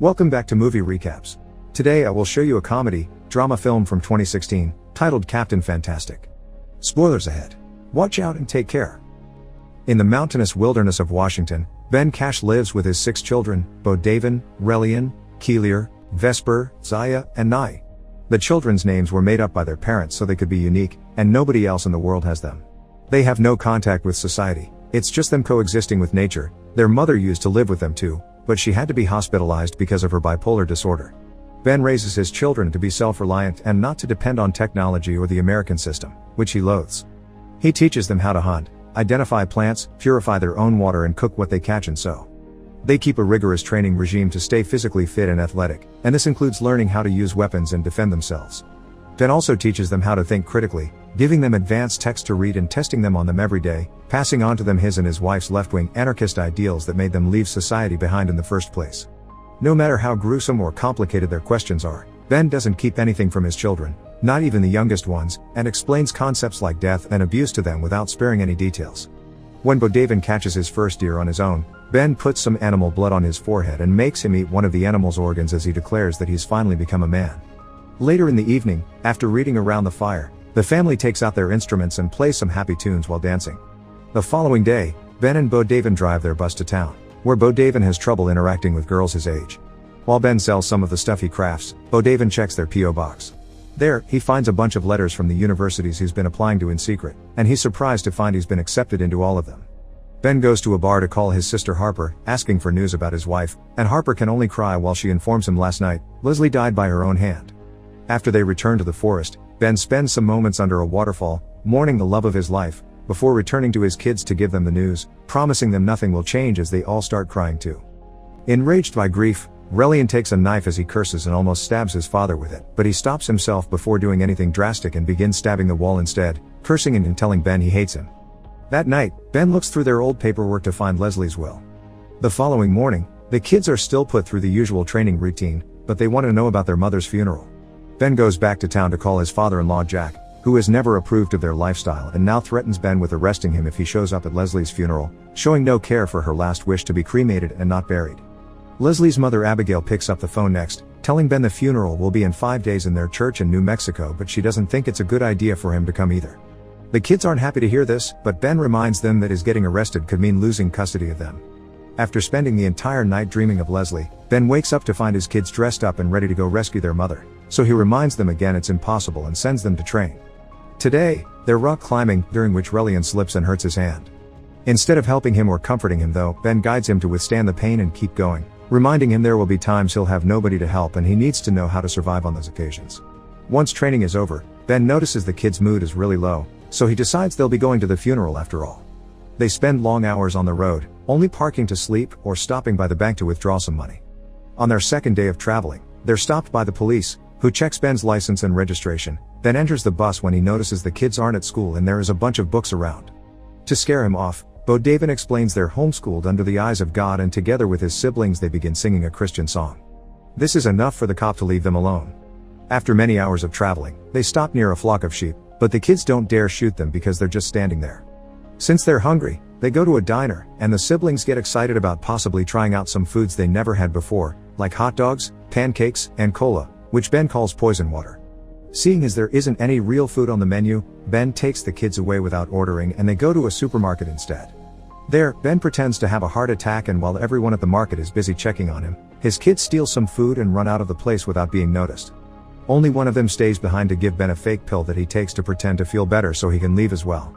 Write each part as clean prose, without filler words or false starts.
Welcome back to Movie Recaps. Today I will show you a comedy, drama film from 2016, titled Captain Fantastic. Spoilers ahead. Watch out and take care. In the mountainous wilderness of Washington, Ben Cash lives with his 6 children, Bo Davin, Relian, Keelier, Vesper, Zaya, and Nye. The children's names were made up by their parents so they could be unique, and nobody else in the world has them. They have no contact with society, it's just them coexisting with nature. Their mother used to live with them too, but she had to be hospitalized because of her bipolar disorder. Ben raises his children to be self-reliant and not to depend on technology or the American system, which he loathes. He teaches them how to hunt, identify plants, purify their own water and cook what they catch and sew. They keep a rigorous training regime to stay physically fit and athletic, and this includes learning how to use weapons and defend themselves. Ben also teaches them how to think critically, giving them advanced text to read and testing them on them every day, passing on to them his and his wife's left-wing anarchist ideals that made them leave society behind in the first place. No matter how gruesome or complicated their questions are, Ben doesn't keep anything from his children, not even the youngest ones, and explains concepts like death and abuse to them without sparing any details. When Bo Davin catches his first deer on his own, Ben puts some animal blood on his forehead and makes him eat one of the animal's organs as he declares that he's finally become a man. Later in the evening, after reading around the fire, the family takes out their instruments and plays some happy tunes while dancing. The following day, Ben and Bo Davin drive their bus to town, where Bo Davin has trouble interacting with girls his age. While Ben sells some of the stuff he crafts, Bo Davin checks their P.O. box. There, he finds a bunch of letters from the universities he's been applying to in secret, and he's surprised to find he's been accepted into all of them. Ben goes to a bar to call his sister Harper, asking for news about his wife, and Harper can only cry while she informs him last night, Leslie died by her own hand. After they return to the forest, Ben spends some moments under a waterfall, mourning the love of his life, before returning to his kids to give them the news, promising them nothing will change as they all start crying too. Enraged by grief, Relian takes a knife as he curses and almost stabs his father with it, but he stops himself before doing anything drastic and begins stabbing the wall instead, cursing and telling Ben he hates him. That night, Ben looks through their old paperwork to find Leslie's will. The following morning, the kids are still put through the usual training routine, but they want to know about their mother's funeral. Ben goes back to town to call his father-in-law Jack, who has never approved of their lifestyle and now threatens Ben with arresting him if he shows up at Leslie's funeral, showing no care for her last wish to be cremated and not buried. Leslie's mother Abigail picks up the phone next, telling Ben the funeral will be in 5 days in their church in New Mexico, but she doesn't think it's a good idea for him to come either. The kids aren't happy to hear this, but Ben reminds them that his getting arrested could mean losing custody of them. After spending the entire night dreaming of Leslie, Ben wakes up to find his kids dressed up and ready to go rescue their mother, so he reminds them again it's impossible and sends them to train. Today, they're rock climbing, during which Relian slips and hurts his hand. Instead of helping him or comforting him though, Ben guides him to withstand the pain and keep going, reminding him there will be times he'll have nobody to help and he needs to know how to survive on those occasions. Once training is over, Ben notices the kid's mood is really low, so he decides they'll be going to the funeral after all. They spend long hours on the road, only parking to sleep or stopping by the bank to withdraw some money. On their second day of traveling, they're stopped by the police, who checks Ben's license and registration, then enters the bus when he notices the kids aren't at school and there is a bunch of books around. To scare him off, Bo Davin explains they're homeschooled under the eyes of God, and together with his siblings they begin singing a Christian song. This is enough for the cop to leave them alone. After many hours of traveling, they stop near a flock of sheep, but the kids don't dare shoot them because they're just standing there. Since they're hungry, they go to a diner, and the siblings get excited about possibly trying out some foods they never had before, like hot dogs, pancakes, and cola, which Ben calls poison water. Seeing as there isn't any real food on the menu, Ben takes the kids away without ordering and they go to a supermarket instead. There, Ben pretends to have a heart attack, and while everyone at the market is busy checking on him, his kids steal some food and run out of the place without being noticed. Only one of them stays behind to give Ben a fake pill that he takes to pretend to feel better so he can leave as well.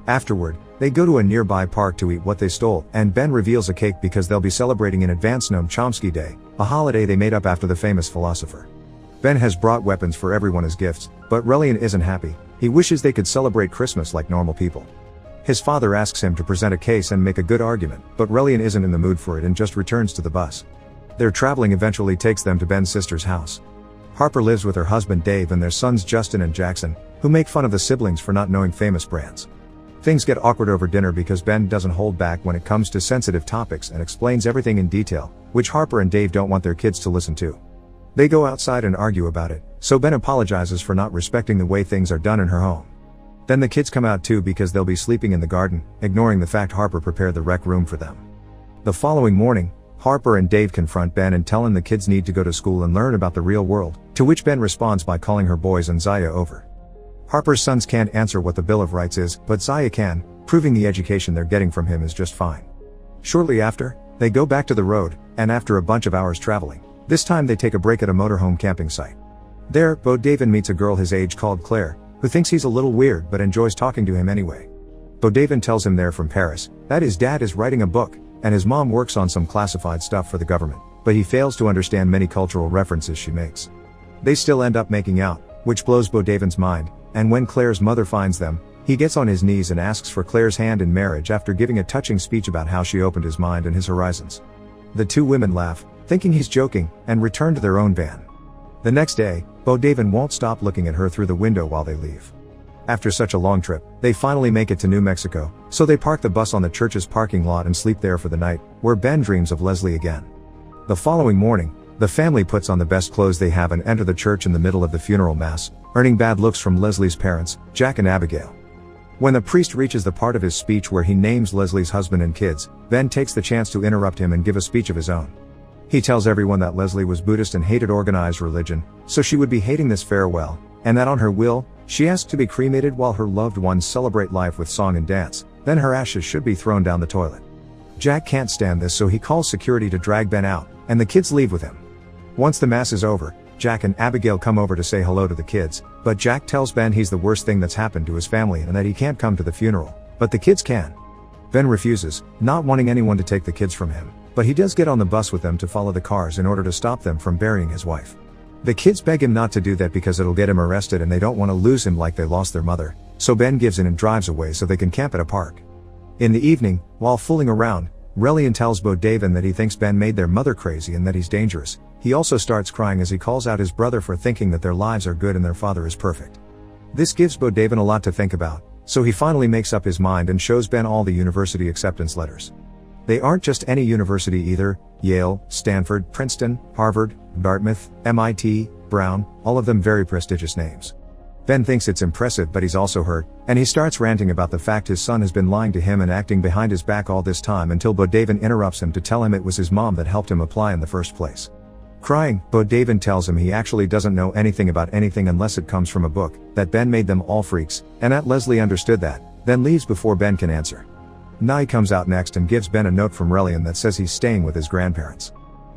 Afterward, they go to a nearby park to eat what they stole, and Ben reveals a cake because they'll be celebrating in advance Noam Chomsky Day, a holiday they made up after the famous philosopher. Ben has brought weapons for everyone as gifts, but Relian isn't happy. He wishes they could celebrate Christmas like normal people. His father asks him to present a case and make a good argument, but Relian isn't in the mood for it and just returns to the bus. Their traveling eventually takes them to Ben's sister's house. Harper lives with her husband Dave and their sons Justin and Jackson, who make fun of the siblings for not knowing famous brands. Things get awkward over dinner because Ben doesn't hold back when it comes to sensitive topics and explains everything in detail, which Harper and Dave don't want their kids to listen to. They go outside and argue about it, so Ben apologizes for not respecting the way things are done in her home. Then the kids come out too because they'll be sleeping in the garden, ignoring the fact Harper prepared the rec room for them. The following morning, Harper and Dave confront Ben and tell him the kids need to go to school and learn about the real world, to which Ben responds by calling her boys and Zaya over. Harper's sons can't answer what the Bill of Rights is, but Zaya can, proving the education they're getting from him is just fine. Shortly after, they go back to the road, and after a bunch of hours traveling, this time they take a break at a motorhome camping site. There, Bo David meets a girl his age called Claire, who thinks he's a little weird but enjoys talking to him anyway. Bo David tells him they're from Paris, that his dad is writing a book, and his mom works on some classified stuff for the government, but he fails to understand many cultural references she makes. They still end up making out, which blows Bo David's mind, and when Claire's mother finds them, he gets on his knees and asks for Claire's hand in marriage after giving a touching speech about how she opened his mind and his horizons. The two women laugh, thinking he's joking, and return to their own van. The next day, Bo David won't stop looking at her through the window while they leave. After such a long trip, they finally make it to New Mexico, so they park the bus on the church's parking lot and sleep there for the night, where Ben dreams of Leslie again. The following morning, the family puts on the best clothes they have and enter the church in the middle of the funeral mass, earning bad looks from Leslie's parents, Jack and Abigail. When the priest reaches the part of his speech where he names Leslie's husband and kids, Ben takes the chance to interrupt him and give a speech of his own. He tells everyone that Leslie was Buddhist and hated organized religion, so she would be hating this farewell, and that on her will, she asked to be cremated while her loved ones celebrate life with song and dance, then her ashes should be thrown down the toilet. Jack can't stand this, so he calls security to drag Ben out, and the kids leave with him. Once the mass is over, Jack and Abigail come over to say hello to the kids, but Jack tells Ben he's the worst thing that's happened to his family and that he can't come to the funeral, but the kids can. Ben refuses, not wanting anyone to take the kids from him, but he does get on the bus with them to follow the cars in order to stop them from burying his wife. The kids beg him not to do that because it'll get him arrested and they don't want to lose him like they lost their mother, so Ben gives in and drives away so they can camp at a park. In the evening, while fooling around, Relian tells Bo David that he thinks Ben made their mother crazy and that he's dangerous. He also starts crying as he calls out his brother for thinking that their lives are good and their father is perfect. This gives Bo David a lot to think about, so he finally makes up his mind and shows Ben all the university acceptance letters. They aren't just any university either: Yale, Stanford, Princeton, Harvard, Dartmouth, MIT, Brown, all of them very prestigious names. Ben thinks it's impressive, but he's also hurt, and he starts ranting about the fact his son has been lying to him and acting behind his back all this time until Bo David interrupts him to tell him it was his mom that helped him apply in the first place. Crying, Bo David tells him he actually doesn't know anything about anything unless it comes from a book, that Ben made them all freaks, and that Leslie understood that, then leaves before Ben can answer. Nye comes out next and gives Ben a note from Relian that says he's staying with his grandparents.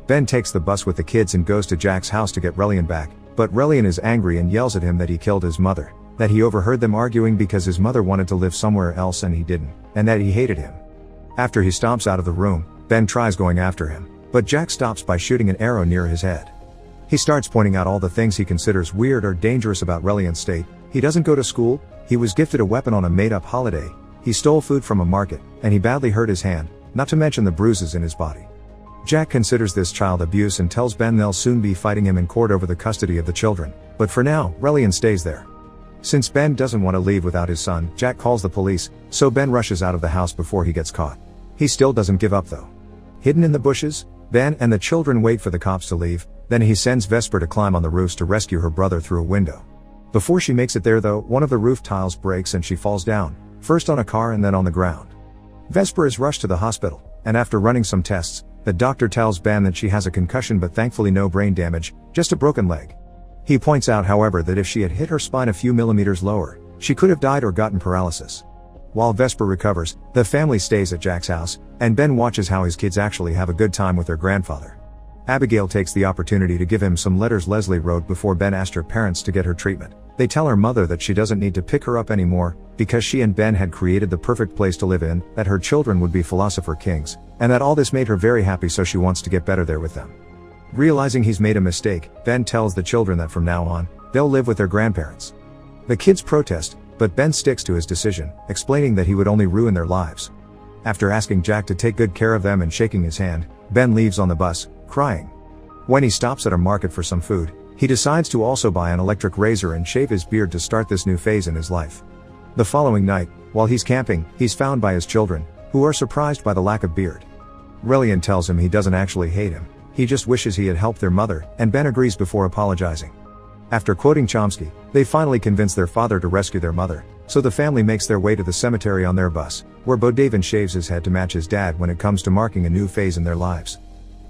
Ben takes the bus with the kids and goes to Jack's house to get Relian back, but Relian is angry and yells at him that he killed his mother, that he overheard them arguing because his mother wanted to live somewhere else and he didn't, and that he hated him. After he stomps out of the room, Ben tries going after him, but Jack stops by shooting an arrow near his head. He starts pointing out all the things he considers weird or dangerous about Relian's state. He doesn't go to school, he was gifted a weapon on a made-up holiday, he stole food from a market, and he badly hurt his hand, not to mention the bruises in his body. Jack considers this child abuse and tells Ben they'll soon be fighting him in court over the custody of the children, but for now, Relian stays there. Since Ben doesn't want to leave without his son, Jack calls the police, so Ben rushes out of the house before he gets caught. He still doesn't give up though. Hidden in the bushes, Ben and the children wait for the cops to leave, then he sends Vesper to climb on the roofs to rescue her brother through a window. Before she makes it there though, one of the roof tiles breaks and she falls down, first on a car and then on the ground. Vesper is rushed to the hospital, and after running some tests, the doctor tells Ben that she has a concussion but thankfully no brain damage, just a broken leg. He points out however that if she had hit her spine a few millimeters lower, she could have died or gotten paralysis. While Vesper recovers, the family stays at Jack's house, and Ben watches how his kids actually have a good time with their grandfather. Abigail takes the opportunity to give him some letters Leslie wrote before Ben asked her parents to get her treatment. They tell her mother that she doesn't need to pick her up anymore, because she and Ben had created the perfect place to live in, that her children would be philosopher kings, and that all this made her very happy, so she wants to get better there with them. Realizing he's made a mistake, Ben tells the children that from now on, they'll live with their grandparents. The kids protest, but Ben sticks to his decision, explaining that he would only ruin their lives. After asking Jack to take good care of them and shaking his hand, Ben leaves on the bus, crying. When he stops at a market for some food, he decides to also buy an electric razor and shave his beard to start this new phase in his life. The following night, while he's camping, he's found by his children, who are surprised by the lack of beard. Relian tells him he doesn't actually hate him, he just wishes he had helped their mother, and Ben agrees before apologizing. After quoting Chomsky, they finally convince their father to rescue their mother, so the family makes their way to the cemetery on their bus, where Bo David shaves his head to match his dad when it comes to marking a new phase in their lives.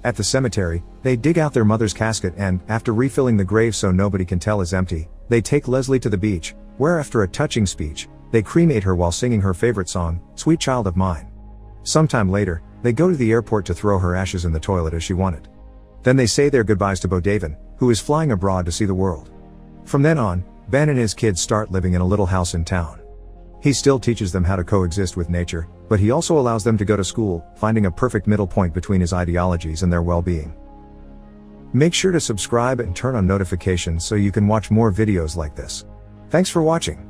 At the cemetery, they dig out their mother's casket and, after refilling the grave so nobody can tell is empty, they take Leslie to the beach, where after a touching speech, they cremate her while singing her favorite song, Sweet Child of Mine. Sometime later, they go to the airport to throw her ashes in the toilet as she wanted. Then they say their goodbyes to Bo Davin, who is flying abroad to see the world. From then on, Ben and his kids start living in a little house in town. He still teaches them how to coexist with nature, but he also allows them to go to school, finding a perfect middle point between his ideologies and their well-being. Make sure to subscribe and turn on notifications so you can watch more videos like this. Thanks for watching.